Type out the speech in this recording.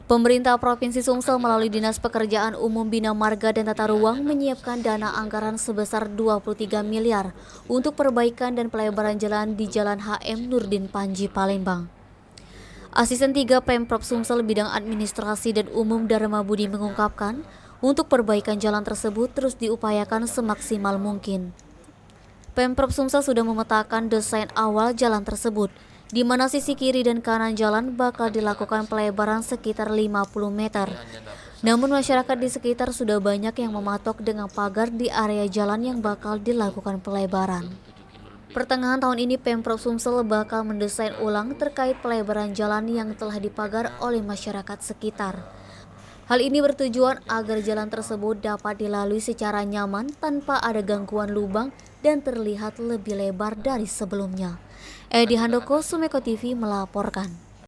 Pemerintah Provinsi Sumsel melalui Dinas Pekerjaan Umum Bina Marga dan Tata Ruang menyiapkan dana anggaran sebesar 23 miliar untuk perbaikan dan pelebaran jalan di Jalan HM Nurdin Panji, Palembang. Asisten 3 Pemprov Sumsel Bidang Administrasi dan Umum Dharma Budi mengungkapkan, untuk perbaikan jalan tersebut terus diupayakan semaksimal mungkin. Pemprov Sumsel sudah memetakan desain awal jalan tersebut, di mana sisi kiri dan kanan jalan bakal dilakukan pelebaran sekitar 50 meter. Namun masyarakat di sekitar sudah banyak yang mematok dengan pagar di area jalan yang bakal dilakukan pelebaran. Pertengahan tahun ini Pemprov Sumsel bakal mendesain ulang terkait pelebaran jalan yang telah dipagar oleh masyarakat sekitar. Hal ini bertujuan agar jalan tersebut dapat dilalui secara nyaman tanpa ada gangguan lubang dan terlihat lebih lebar dari sebelumnya. Edi Handoko, Sumeko TV melaporkan.